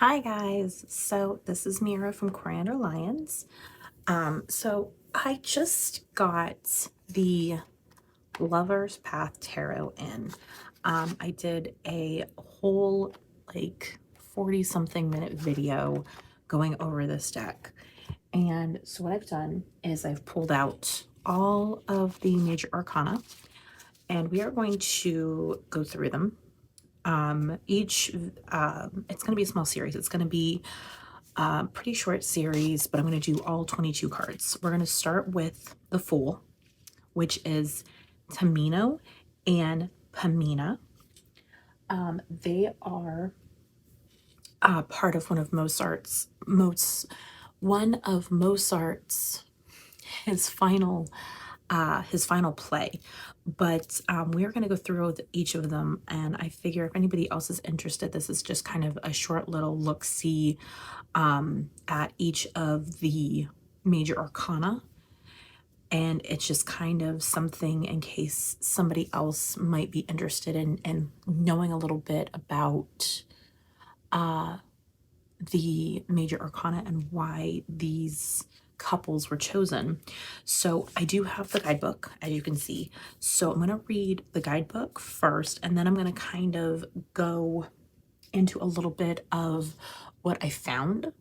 Hi guys, so this is Mira from Coreandarlions. So I just got the Lover's Path Tarot in. I did a whole like 40 something minute video going over this deck. And so what I've done is I've pulled out all of the major arcana and we are going to go through them. It's going to be a small series. It's going to be pretty short series, but I'm going to do all 22 cards. We're going to start with the Fool, which is Tamino and Pamina. They are part of one of Mozart's his final play. But we're going to go through each of them, and I figure if anybody else is interested, this is just kind of a short little look-see at each of the major arcana, and it's just kind of something in case somebody else might be interested in knowing a little bit about the major arcana and why these couples were chosen. So I do have the guidebook, as you can see. So I'm going to read the guidebook first, and then I'm going to kind of go into a little bit of what I found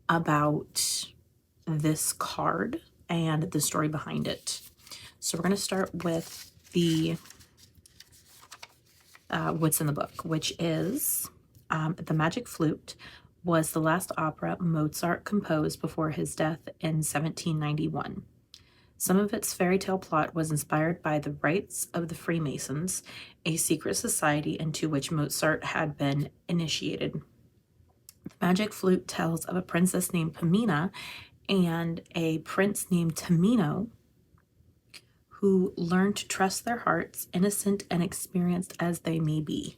about this card and the story behind it. So we're going to start with the what's in the book, which is The Magic Flute was the last opera Mozart composed before his death in 1791. Some of its fairy tale plot was inspired by the Rites of the Freemasons, a secret society into which Mozart had been initiated. The Magic Flute tells of a princess named Pamina and a prince named Tamino who learn to trust their hearts, innocent and experienced as they may be.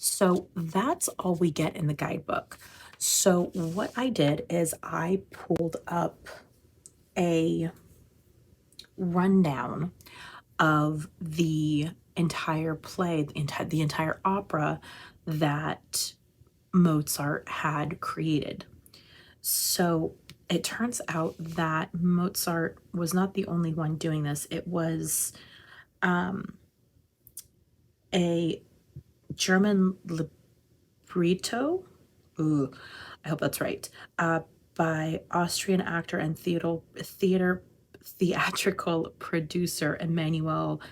So that's all we get in the guidebook. So what I did is I pulled up a rundown of the entire play, the entire opera that Mozart had created. So it turns out that Mozart was not the only one doing this. It was a German libretto, ooh, I hope that's right, by Austrian actor and theatrical producer Emmanuel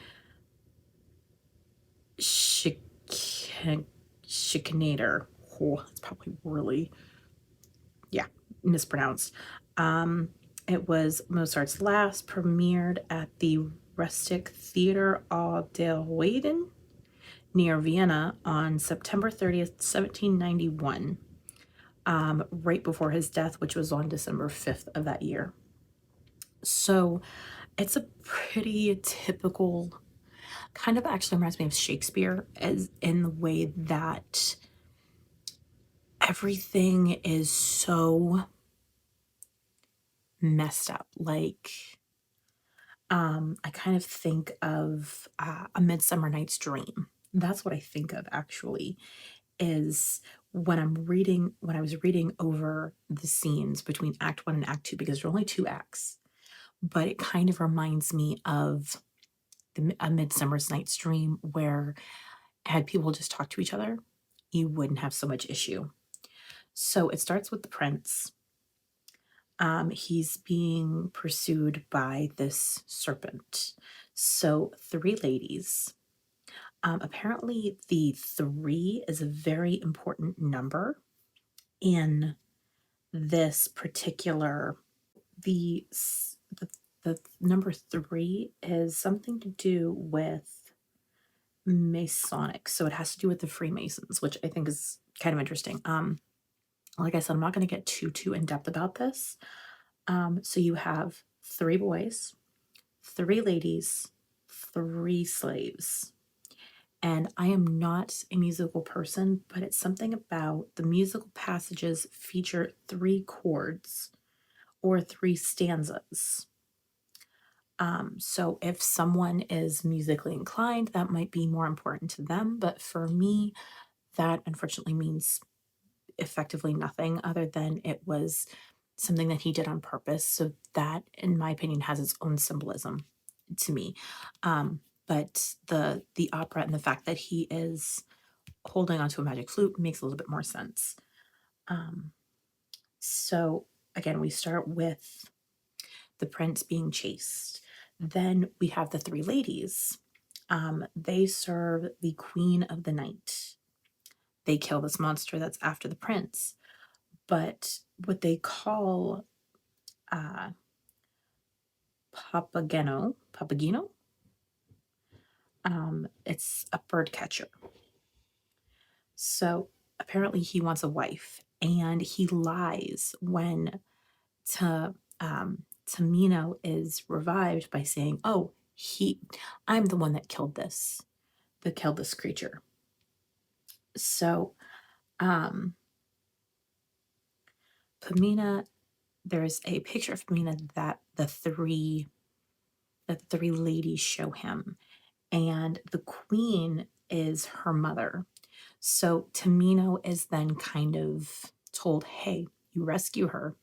Schicknader. Oh, it's probably really, yeah, mispronounced. It was Mozart's last, premiered at the Rustic Theater au der Weiden near Vienna on September 30th, 1791, right before his death, which was on December 5th of that year. So it's a pretty typical, kind of actually reminds me of Shakespeare, as in the way that everything is so messed up. Like, I kind of think of A Midsummer Night's Dream. That's what I think of, actually, is when I was reading over the scenes between Act 1 and Act 2, because there are only 2 acts, but it kind of reminds me of A Midsummer Night's Dream, where had people just talk to each other, you wouldn't have so much issue. So it starts with the prince. He's being pursued by this serpent. So 3 ladies. Apparently, the 3 is a very important number in this particular. The the number 3 is something to do with Masonic, so it has to do with the Freemasons, which I think is kind of interesting. Like I said, I'm not going to get too in depth about this. So you have 3 boys, 3 ladies, 3 slaves. And I am not a musical person, but it's something about the musical passages feature 3 chords or 3 stanzas. So if someone is musically inclined, that might be more important to them. But for me, that unfortunately means effectively nothing other than it was something that he did on purpose. So that, in my opinion, has its own symbolism to me. But the opera and the fact that he is holding onto a magic flute makes a little bit more sense. Um, so again, we start with the prince being chased. Then we have the three ladies. They serve the queen of the night. They kill this monster that's after the prince. But what they call uh, Papageno, it's a bird catcher. So apparently he wants a wife, and he lies when to Tamino is revived by saying, "Oh, I'm the one that killed this creature." So, Pamina, there's a picture of Pamina that the three ladies show him, and the queen is her mother. So Tamino is then kind of told, "Hey, you rescue her,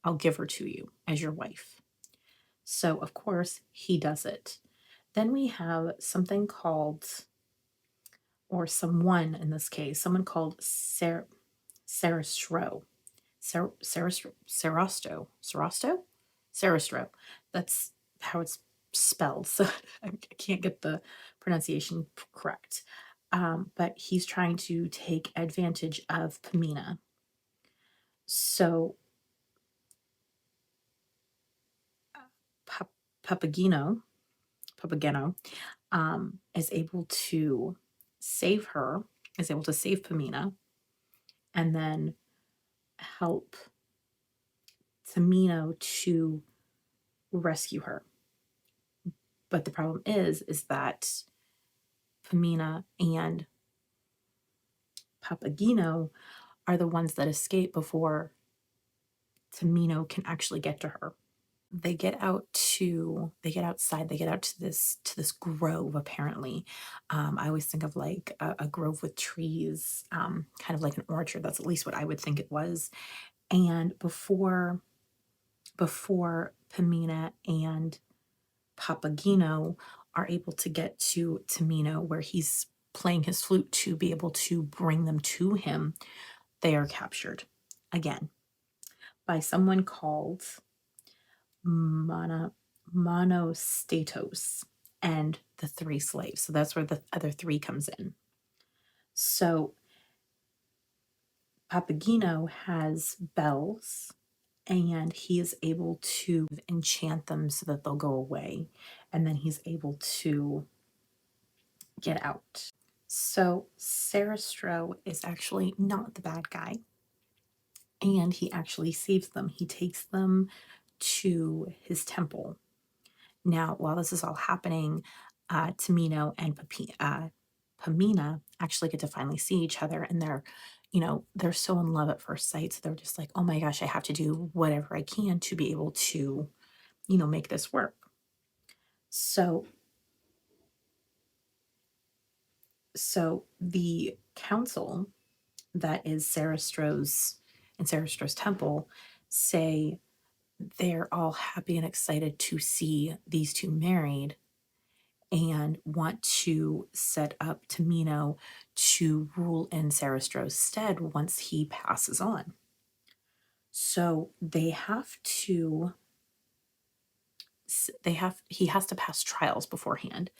I'll give her to you as your wife." So of course he does it. Then we have something called, or someone in this case, someone called Sarastro. Sarastro. That's how it's spelled. So I can't get the pronunciation correct. But he's trying to take advantage of Pamina. So Papageno is able to save her, is able to save Pamina, and then help Tamino to rescue her. But the problem is that Pamina and Papageno are the ones that escape before Tamino can actually get to her. They get outside, they get out to this grove apparently. I always think of like a grove with trees, kind of like an orchard. That's at least what I would think it was. And before Pamina and Papageno are able to get to Tamino where he's playing his flute to be able to bring them to him, they are captured again by someone called Monostatos and the three slaves. So that's where the other three comes in. So Papageno has bells, and he is able to enchant them so that they'll go away, and then he's able to get out. So Sarastro is actually not the bad guy, and he actually saves them. He takes them to his temple. Now, while this is all happening, Tamino and Pamina actually get to finally see each other, and they're so in love at first sight. So they're just like, "Oh my gosh, I have to do whatever I can to be able to, make this work." So, the council that is Sarastro's temple say they're all happy and excited to see these two married, and want to set up Tamino to rule in Sarastro's stead once he passes on. So he has to pass trials beforehand.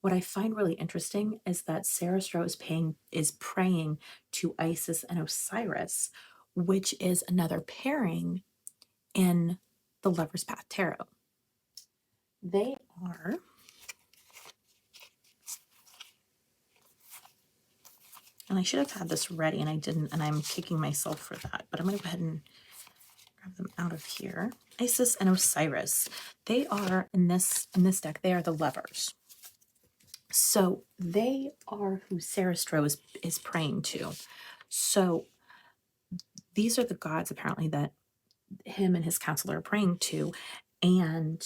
What I find really interesting is that Sarastro is praying to Isis and Osiris, which is another pairing in the Lover's Path Tarot. They are, and I should have had this ready and I didn't, and I'm kicking myself for that, but I'm going to go ahead and grab them out of here. Isis and Osiris. They are, in this deck, they are the lovers. So they are who Sarastro is praying to. So these are the gods apparently that him and his counselor are praying to. And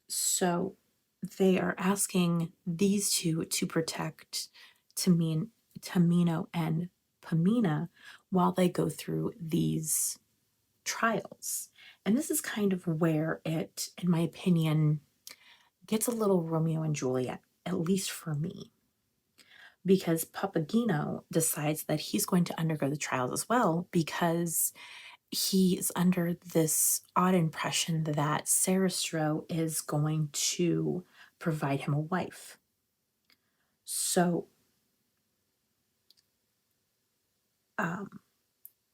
so they are asking these two to protect Tamino and Pamina while they go through these trials. And this is kind of where it, in my opinion, gets a little Romeo and Juliet, at least for me, because Papageno decides that he's going to undergo the trials as well because he's under this odd impression that Sarastro is going to provide him a wife. So,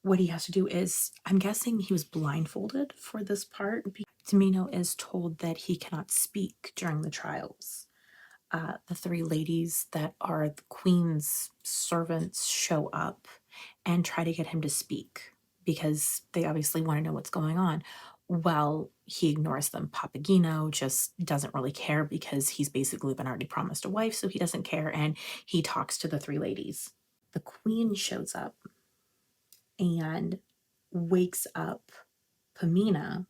what he has to do is, I'm guessing he was blindfolded for this part. Tamino is told that he cannot speak during the trials. The three ladies that are the queen's servants show up and try to get him to speak because they obviously want to know what's going on. Well, he ignores them. Papageno just doesn't really care because he's basically been already promised a wife, so he doesn't care, and he talks to the three ladies. The queen shows up and wakes up Pamina,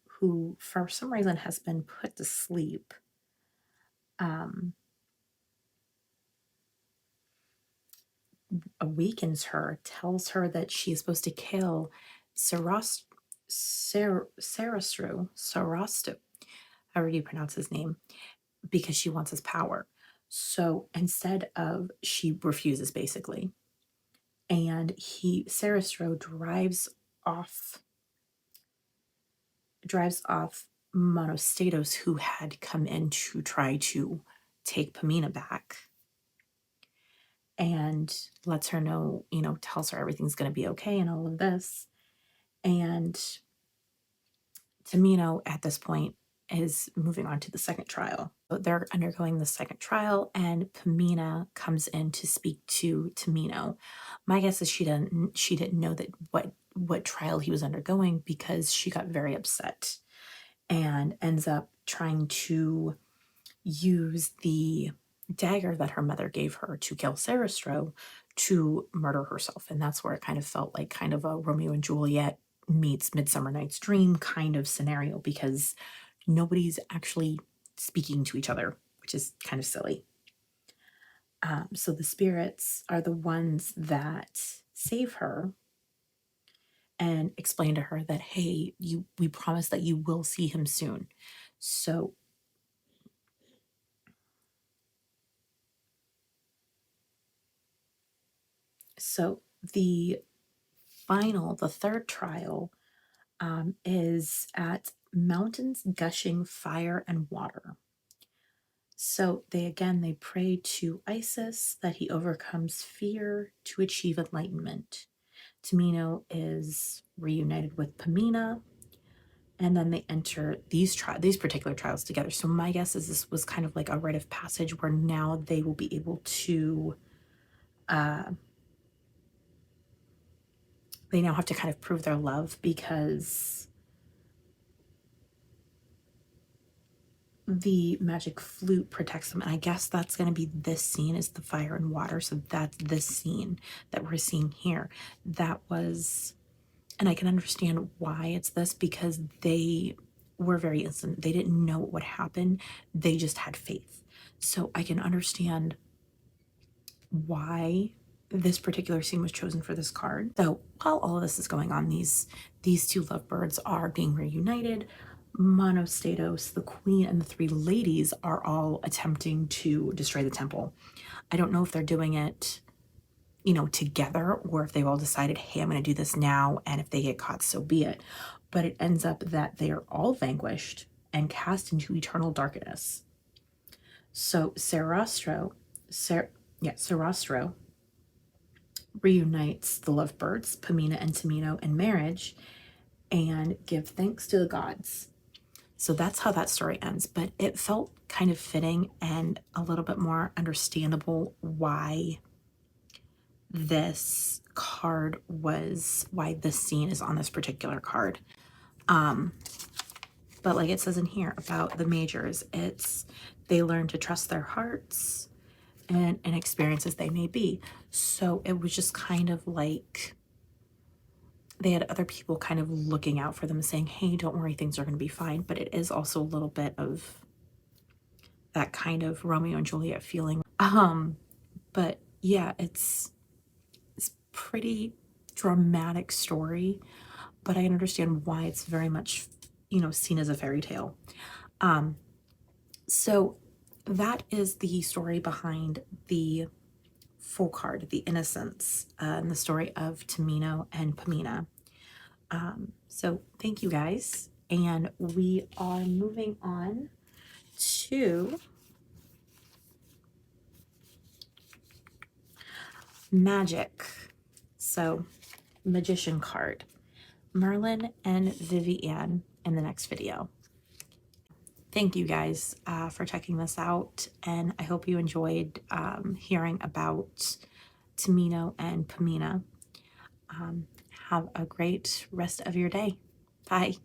who for some reason has been put to sleep. Awakens her, tells her that she is supposed to kill Sarastro, however you pronounce his name, because she wants his power. So instead of, she refuses basically. And Sarastro drives off Monostatos, who had come in to try to take Pamina back, and lets her know, tells her everything's going to be okay and all of this. And Tamino at this point is moving on to the second trial. So they're undergoing the second trial, and Pamina comes in to speak to Tamino. My guess is she didn't know that what trial he was undergoing, because she got very upset and ends up trying to use the dagger that her mother gave her to kill Sarastro to murder herself. And that's where it kind of felt like kind of a Romeo and Juliet meets Midsummer Night's Dream kind of scenario, because nobody's actually speaking to each other, which is kind of silly. So the spirits are the ones that save her and explain to her that, hey, we promise that you will see him soon. So the third trial is at mountains gushing fire and water. So they pray to Isis that he overcomes fear to achieve enlightenment. Tamino is reunited with Pamina, and then they enter these particular trials together. So my guess is this was kind of like a rite of passage where now they will be able to they now have to kind of prove their love, because the magic flute protects them. And I guess that's going to be this scene, is the fire and water. So that's this scene that we're seeing here. That was, and I can understand why it's this, because they were very instant. They didn't know what would happen. They just had faith. So I can understand why this particular scene was chosen for this card. So while all of this is going on, these two lovebirds are being reunited. Monostatos, the queen, and the three ladies are all attempting to destroy the temple. I don't know if they're doing it, together, or if they've all decided, hey, I'm going to do this now, and if they get caught, so be it. But it ends up that they are all vanquished and cast into eternal darkness. So Sarastro reunites the lovebirds, Pamina and Tamino, in marriage and give thanks to the gods. So that's how that story ends. But it felt kind of fitting and a little bit more understandable why this scene is on this particular card. But like it says in here about the majors, it's they learn to trust their hearts and experiences they may be. So it was just kind of like they had other people kind of looking out for them and saying, hey, don't worry, things are going to be fine. But it is also a little bit of that kind of Romeo and Juliet feeling. But yeah, it's pretty dramatic story, but I understand why it's very much, seen as a fairy tale. So that is the story behind the full card, The Innocents, and the story of Tamino and Pamina. So thank you guys. And we are moving on to magic. So magician card, Merlin and Vivienne in the next video. Thank you guys for checking this out, and I hope you enjoyed hearing about Tamino and Pamina. Have a great rest of your day. Bye.